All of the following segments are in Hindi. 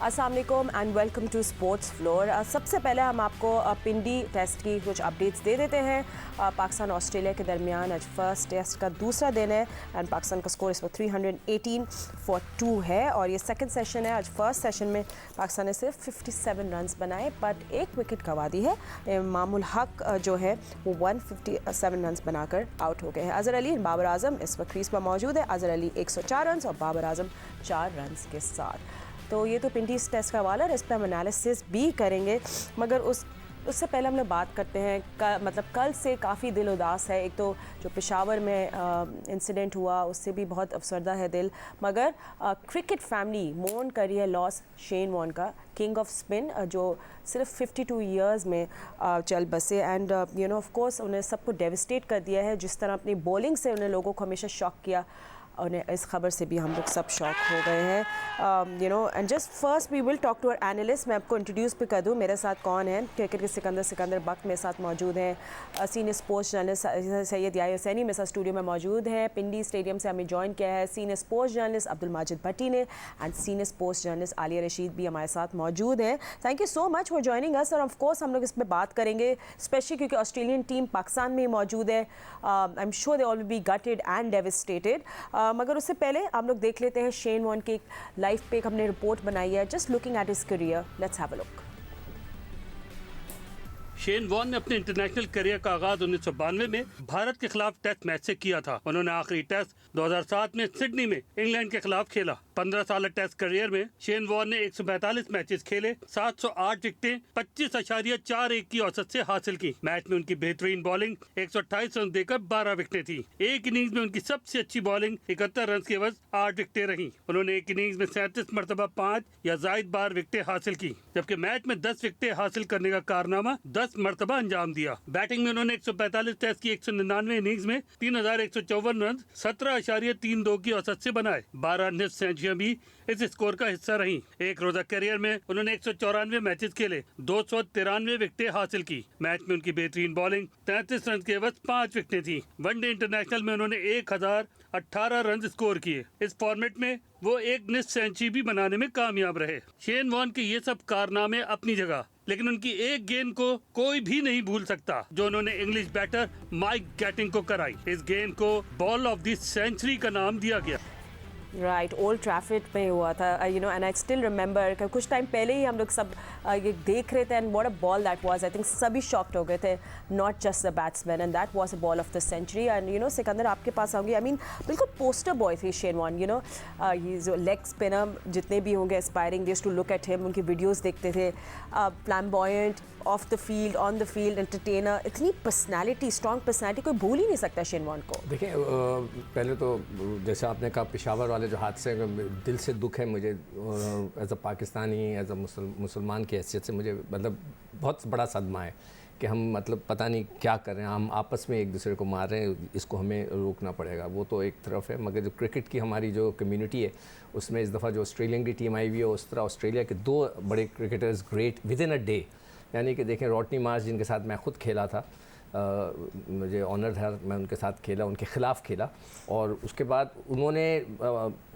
अस्सलाम वालेकुम and welcome to sports floor. सबसे पहले हम आपको पिंडी टेस्ट की कुछ अपडेट्स दे देते हैं। पाकिस्तान ऑस्ट्रेलिया के दरमियान आज फर्स्ट टेस्ट का दूसरा दिन है एंड पाकिस्तान का स्कोर इस वक्त 318 फॉर 2 है और ये सेकंड सेशन है। आज फर्स्ट सेशन में पाकिस्तान ने सिर्फ 57 रन्स बनाए बट एक विकेट गंवा दी है। मामूल हक जो है वो 157 रन्स बनाकर आउट हो गए हैं। अजहर अली बाबर आजम इस वक्त क्रीज पर मौजूद है। अजहर अली 104 रन्स और बाबर आजम 4 रन्स के साथ। तो ये तो पिंडीज टेस्ट का हवाला है, इस पर हम एनालिसिस भी करेंगे मगर उससे पहले हम लोग बात करते हैं मतलब कल से काफ़ी दिल उदास है। एक तो जो पेशावर में इंसिडेंट हुआ उससे भी बहुत अफसरदा है दिल, मगर क्रिकेट फैमिली मोर्न कर रही है लॉस शेन वॉर्न का, किंग ऑफ स्पिन, जो सिर्फ 52 ईयर्स में चल बसे एंड ऑफ कोर्स उन्हें सबको डेविस्टेट कर दिया है। जिस तरह अपनी बॉलिंग से उन्हें लोगों को हमेशा शॉक किया, उन्हें इस खबर से भी हम लोग सब शॉक हो गए हैं। And just first we will talk to our analyst. मैं आपको इंट्रोड्यूस भी कर दूं, मेरे साथ कौन है। क्रिकेट के सिकंदर बख्त मेरे साथ मौजूद हैं। Senior sports journalist Syed Yahya Hussaini मेरे साथ स्टूडियो में मौजूद हैं। पिंडी स्टेडियम से हमें ज्वाइन किया है senior sports journalist Abdul Majid Bhatti ने and senior sports journalist Aliya Rashid भी हमारे साथ मौजूद हैं। Thank you so much for joining us और ऑफकोर्स हम लोग इस पर बात करेंगे स्पेशली क्योंकि ऑस्ट्रेलियन टीम पाकिस्तान में मौजूद है। I am sure they all will be gated and devastated, मगर उससे पहले हम लोग देख लेते हैं शेन वॉर्न की लाइफ पे एक हमने रिपोर्ट बनाई है, just looking at his career. Let's have a look. Shane Warne ने अपने इंटरनेशनल करियर का आगाज 1992 में भारत के खिलाफ टेस्ट मैच से किया था। उन्होंने आखिरी टेस्ट 2007 में सिडनी में इंग्लैंड के खिलाफ खेला। 15 साल टेस्ट करियर में शेन वॉर्न ने 145 मैचेस खेले, 708 विकेटें 25.41 की औसत से हासिल की। मैच में उनकी बेहतरीन बॉलिंग 128 रन देकर 12 विकेटें थी। एक इनिंग्स में उनकी सबसे अच्छी बॉलिंग 71 रन के एवज 8 विकेटें रही। उन्होंने एक इनिंग्स में 37 मरतबा 5 या जायद बार विकेटें हासिल की, जबकि मैच में 10 विकेटें हासिल करने का कारनामा 10 मरतबा अंजाम दिया। बैटिंग में उन्होंने 145 टेस्ट की 199 इनिंग्स में 3154 रन 17.32 की औसत से बनाए। 12 निफ्ट सेंचुरियां भी इस स्कोर का हिस्सा रही। एक रोजा करियर में उन्होंने 194 मैचेस खेले, 293 विकेटें हासिल की। मैच में उनकी बेहतरीन बॉलिंग 33 रन के एवज 5 विकेटें थी। वनडे इंटरनेशनल में उन्होंने 1018 रन स्कोर किए। इस फॉर्मेट में वो एक निफ्ट सेंचुरी भी बनाने में कामयाब रहे। शेन वॉर्न के ये सब कारनामे अपनी जगह, लेकिन उनकी एक गेंद को कोई भी नहीं भूल सकता जो उन्होंने इंग्लिश बैटर माइक गैटिंग को कराई। इस गेंद को बॉल ऑफ द सेंचुरी का नाम दिया गया। राइट, ओल्ड ट्रैफर्ड पे हुआ था, एंड आई स्टिल रिमेंबर कुछ टाइम पहले ही हम लोग सब ये देख रहे थे and what a ball that was. I think सभी शॉक्ड हो गए थे, not just the batsman, and that was a ball of the century. And Sikandar आपके पास आऊँगी, आई मीन बिल्कुल पोस्टर बॉय थे शेन वॉर्न। ये जो लेग स्पिनर जितने भी होंगे aspiring, they used to look at him, उनकी वीडियोज़ देखते थे। Flamboyant, of the field, on the field, entertainer, इतनी पर्सनैलिटी, स्ट्रॉन्ग पर्सनैलिटी, कोई भूल ही नहीं सकता शेन वॉर्न को। देखिए, पहले तो जैसे आपने कहा पेशावर वाले जो हादसे, दिल से दुख है मुझे as a Pakistani, as a मुसलमान की हैसियत से मुझे मतलब बहुत बड़ा सदमा है कि हम मतलब पता नहीं क्या कर रहे हैं, हम आपस में एक दूसरे को मार रहे हैं, इसको हमें रोकना पड़ेगा। वो तो एक तरफ है, मगर जो क्रिकेट की हमारी जो कम्युनिटी है उसमें इस दफ़ा जो ऑस्ट्रेलियन की टीम आई हुई है, उस तरह ऑस्ट्रेलिया के 2 बड़े cricketers great with in a day, यानी कि देखें रॉटनी मार्श जिनके साथ मैं ख़ुद खेला था, मुझे ऑनर था, मैं उनके साथ खेला, उनके ख़िलाफ़ खेला, और उसके बाद उन्होंने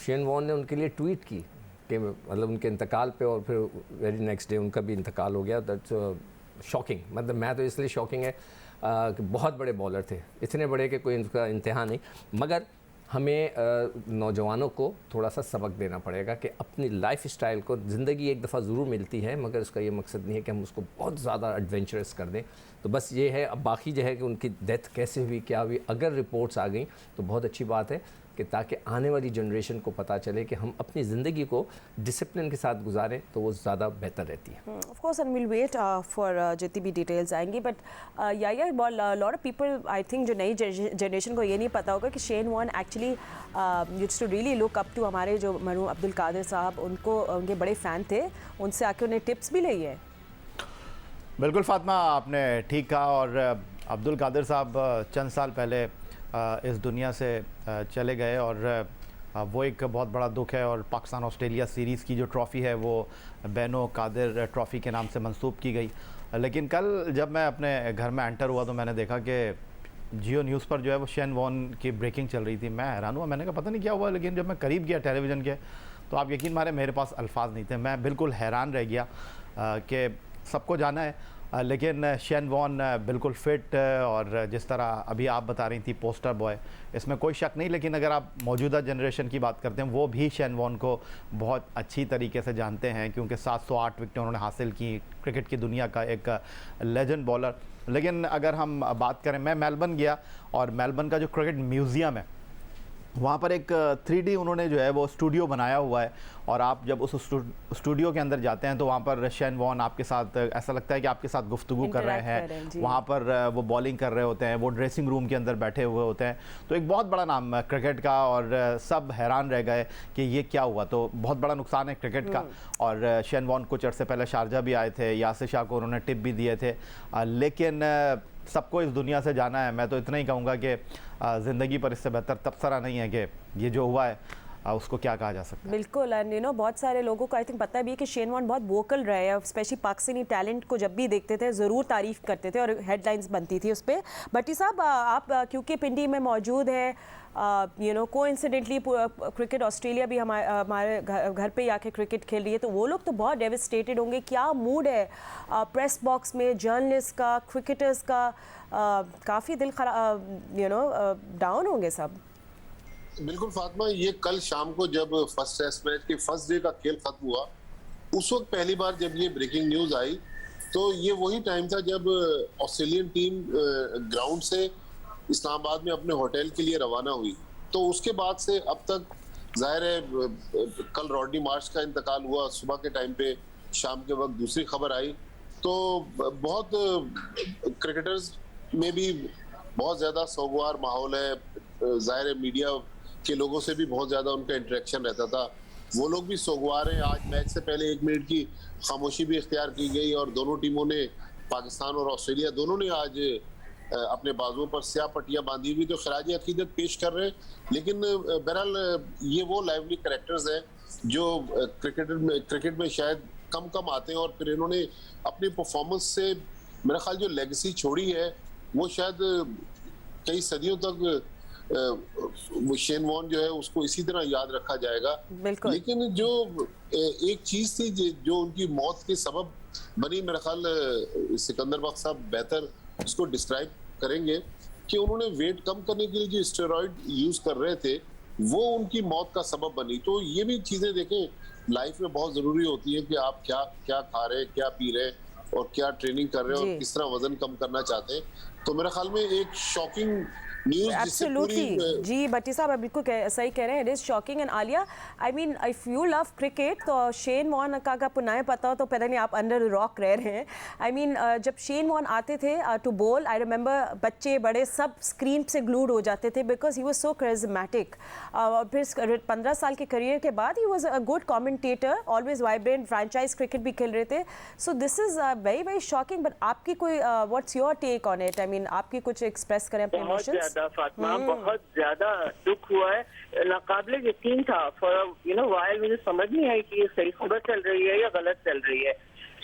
शेन वॉर्न ने उनके लिए ट्वीट की कि मतलब उनके इंतकाल पे, और फिर वेरी नेक्स्ट डे उनका भी इंतकाल हो गया। दैट्स शॉकिंग, मतलब मैं तो इसलिए शॉकिंग है कि बहुत बड़े बॉलर थे, इतने बड़े कि कोई इनका इंतहा नहीं। मगर हमें नौजवानों को थोड़ा सा सबक देना पड़ेगा कि अपनी लाइफ स्टाइल को, ज़िंदगी एक दफ़ा ज़रूर मिलती है, मगर उसका ये मकसद नहीं है कि हम उसको बहुत ज़्यादा एडवेंचरस कर दें। तो बस ये है। अब बाकी जो है कि उनकी डेथ कैसे हुई, क्या हुई, अगर रिपोर्ट्स आ गई तो बहुत अच्छी बात है कि ताकि आने वाली जनरेशन को पता चले कि हम अपनी ज़िंदगी को डिसिप्लिन के साथ गुजारें तो वो ज़्यादा बेहतर रहती है। Of course and will wait for जितनी भी डिटेल्स आएंगी, बट या lot of people, I think जो नई जनरेशन को ये नहीं पता होगा कि Shane Warne actually used to really look up to हमारे जो मरहूम अब्दुल कादिर साहब, उनको उनके बड़े फ़ैन थे, उनसे आके उन्हें टिप्स भी ली है। बिल्कुल फातिमा, आपने ठीक कहा। और अब्दुल कादिर साहब चंद साल पहले इस दुनिया से चले गए और वो एक बहुत बड़ा दुख है। और पाकिस्तान ऑस्ट्रेलिया सीरीज़ की जो ट्रॉफ़ी है वो बैनो कादिर ट्रॉफ़ी के नाम से मंसूब की गई। लेकिन कल जब मैं अपने घर में एंटर हुआ तो मैंने देखा कि जियो न्यूज़ पर जो है वो शेन वॉर्न की ब्रेकिंग चल रही थी। मैं हैरान हुआ, मैंने कहा पता नहीं क्या हुआ, लेकिन जब मैं करीब गया टेलीविज़न के तो आप यकीन माने मेरे पास अल्फाज नहीं थे, मैं बिल्कुल हैरान रह गया कि सबको जाना है लेकिन शेन वॉन बिल्कुल फिट और जिस तरह अभी आप बता रही थी पोस्टर बॉय, इसमें कोई शक नहीं। लेकिन अगर आप मौजूदा जनरेशन की बात करते हैं, वो भी शेन वॉन को बहुत अच्छी तरीके से जानते हैं क्योंकि 708 विकेटें उन्होंने हासिल की, क्रिकेट की दुनिया का एक लेजेंड बॉलर। लेकिन अगर हम बात करें, मैं मेलबर्न गया और मेलबर्न का जो क्रिकेट म्यूज़ियम है वहाँ पर एक 3D उन्होंने जो है वो स्टूडियो बनाया हुआ है और आप जब उस स्टूडियो के अंदर जाते हैं तो वहाँ पर शेन वॉन आपके साथ ऐसा लगता है कि आपके साथ गुफ्तगू कर रहे हैं, वहाँ पर वो बॉलिंग कर रहे होते हैं, वो ड्रेसिंग रूम के अंदर बैठे हुए होते हैं। तो एक बहुत बड़ा नाम क्रिकेट का और सब हैरान रह गए कि ये क्या हुआ। तो बहुत बड़ा नुकसान है क्रिकेट का। और शेन वॉन कुछ अर्से पहले शारजा भी आए थे, यासिर शाह को उन्होंने टिप भी दिए थे, लेकिन सबको इस दुनिया से जाना है। मैं तो इतना ही कहूँगा कि ज़िंदगी पर इससे बेहतर तबसरा नहीं है कि ये जो हुआ है उसको क्या कहा जा सकता है। बिल्कुल, एंड यू नो बहुत सारे लोगों को आई थिंक पता भी है कि शेन वॉन बहुत वोकल रहे हैं, स्पेशली पाकिस्तानी टैलेंट को जब भी देखते थे ज़रूर तारीफ़ करते थे और हेडलाइंस बनती थी उस पर। भट्टी साहब, आप क्योंकि पिंडी में मौजूद है, you know coincidentally cricket Australia भी हमारे घर पे आके क्रिकेट खेल रही है, तो वो लोग तो बहुत डेविस्टेटेड होंगे। क्या मूड है प्रेस बॉक्स में, जर्नलिस्ट का, क्रिकेटर्स का? काफ़ी दिल खराब, यू नो डाउन होंगे सब। बिल्कुल फातिमा, ये कल शाम को जब फर्स्ट टेस्ट मैच के फर्स्ट डे का खेल खत्म हुआ, उस वक्त पहली बार जब ये ब्रेकिंग न्यूज आई तो ये वही टाइम था जब ऑस्ट्रेलियन टीम ग्राउंड से इस्लामाबाद में अपने होटल के लिए रवाना हुई। तो उसके बाद से अब तक जाहिर है कल रॉडनी मार्श का इंतकाल हुआ सुबह के टाइम पे, शाम के वक्त दूसरी खबर आई, तो बहुत क्रिकेटर्स में भी बहुत ज़्यादा सोगवार माहौल है। जाहिर है मीडिया के लोगों से भी बहुत ज़्यादा उनका इंटरेक्शन रहता था, वो लोग भी सोगवार हैं। आज मैच से पहले 1 मिनट की खामोशी भी इख्तियार की गई और दोनों टीमों ने, पाकिस्तान और ऑस्ट्रेलिया दोनों ने आज अपने बाजुओं पर स्याह पट्टियां बांधी हुई तो खराज अकीदत पेश कर रहे हैं। लेकिन बहरहाल ये वो लाइवली कैरेक्टर्स हैं जो क्रिकेट में शायद कम आते हैं और फिर इन्होंने अपनी परफॉर्मेंस से मेरा ख्याल जो लेगेसी छोड़ी है वो शायद कई सदियों तक वो शेन वॉन जो है उसको इसी तरह याद रखा जाएगा। लेकिन जो एक चीज थी जो उनकी मौत के सबब बनी, मेरा ख्याल सिकंदर बख्श साहब बेहतर इसको डिस्क्राइब करेंगे कि उन्होंने वेट कम करने के लिए जो स्टेरॉइड यूज कर रहे थे वो उनकी मौत का सबब बनी। तो ये भी चीजें देखें, लाइफ में बहुत जरूरी होती है कि आप क्या क्या खा रहे हैं, क्या पी रहे हैं और क्या ट्रेनिंग कर रहे हैं और किस तरह वजन कम करना चाहते हैं। तो मेरे ख्याल में एक शॉकिंग Absolutely. जी भट्टी साहब, आप बिल्कुल सही कह रहे हैं। It is shocking. And Alia, I mean if you love cricket तो शेन वॉन का अगर आपको नया पता हो तो पता नहीं आप अंडर रॉक रह रहे हैं। आई मीन जब शेन वॉन आते थे टू बोल, आई रिमेंबर बच्चे बड़े सब स्क्रीन से ग्लूड हो जाते थे because he was so charismatic. फिर 15 साल के करियर के बाद he was a good commentator, always vibrant, franchise cricket भी खेल रहे थे। So this is very very shocking. But आपकी कोई what's your take on it? I mean आपकी कुछ एक्सप्रेस करें अपने इमोशंस। फातिमा, बहुत ज्यादा दुख हुआ है, नाकाबिले यकीन था। फॉर यू नो वाइल मुझे समझ नहीं आई कि ये सही खबर चल रही है या गलत चल रही है।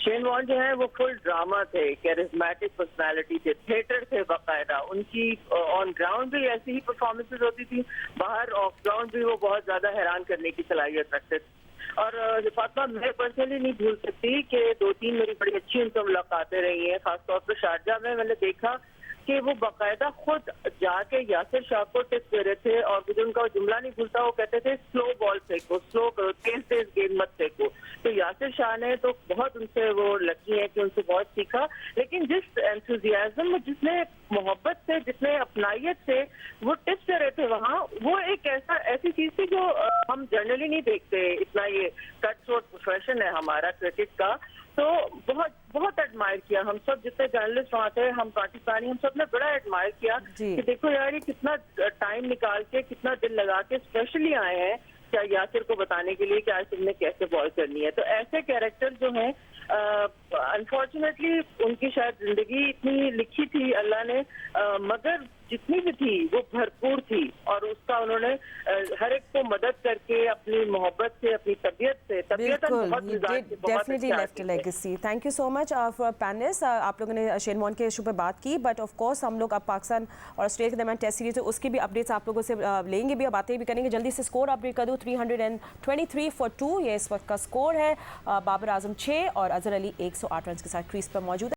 शेन वॉन जो है वो फुल ड्रामा थे, कैरिज्मेटिक पर्सनालिटी थे, थिएटर थे बाकायदा। उनकी ऑन ग्राउंड भी ऐसी ही परफॉर्मेंसेज होती थी, बाहर ऑफ ग्राउंड भी वो बहुत ज्यादा हैरान करने की सलाहियत रखते थे। और फातिमा, मैं पर्सनली नहीं भूल सकती कि 2-3 मेरी बड़ी अच्छी उनसे मुलाकातें रही हैं। खासतौर पर शारजा में मैंने देखा कि वो बाकायदा खुद जाके यासिर शाह को टिप्स दे रहे थे और मुझे उनका जुमला नहीं भूलता, वो कहते थे स्लो बॉल फेंको, स्लो करो, तेज गेंद मत फेंको। तो यासिर शाह ने तो बहुत उनसे वो लकी है कि उनसे बहुत सीखा। लेकिन जिस एंथुजियाज्म, जिसने मोहब्बत से, जितने अपनाइयत से वो टिप्स दे रहे थे वहाँ, वो एक ऐसी चीज थी जो हम जनरली नहीं देखते। इतना ये कट थ्रोट प्रोफेशन है हमारा क्रिकेट का, तो बहुत एडमायर किया हम सब, जितने जर्नलिस्ट वहाँ थे, हम पाकिस्तानी, हम सब ने बड़ा एडमायर किया कि देखो यार ये कितना टाइम निकाल के, कितना दिल लगा के स्पेशली आए हैं क्या यासिर को बताने के लिए कि आज तुमने कैसे बॉल करनी है। तो ऐसे कैरेक्टर जो हैं अनफॉर्चुनेटली उनकी शायद जिंदगी इतनी लिखी थी अल्लाह ने, मगर जितनी भी थी वो भरपूर थी और उसका उन्होंने हर एक को मदद करके अपनी मोहब्बत से, अपनी तबीयत से, तबीयत बहुत he मिजाज did के, बहुत definitely अच्छे left a आदमी थे। legacy. Thank you so much for panelists. आप लोगों ने शेन वॉर्न के इशू पे बात की, बट ऑफ कोर्स हम लोग अब पाकिस्तान और ऑस्ट्रेलिया के दरमियान टेस्ट सीरीज है उसकी भी अपडेट्स आप लोगों से लेंगे भी और बातें भी करेंगे। जल्दी से स्कोर अपडेट कर दूँ, 323 for 2 ये इस वक्त का स्कोर है। बाबर आजम 6 और अजहर अली 108 रन के साथ क्रीज पर मौजूद है।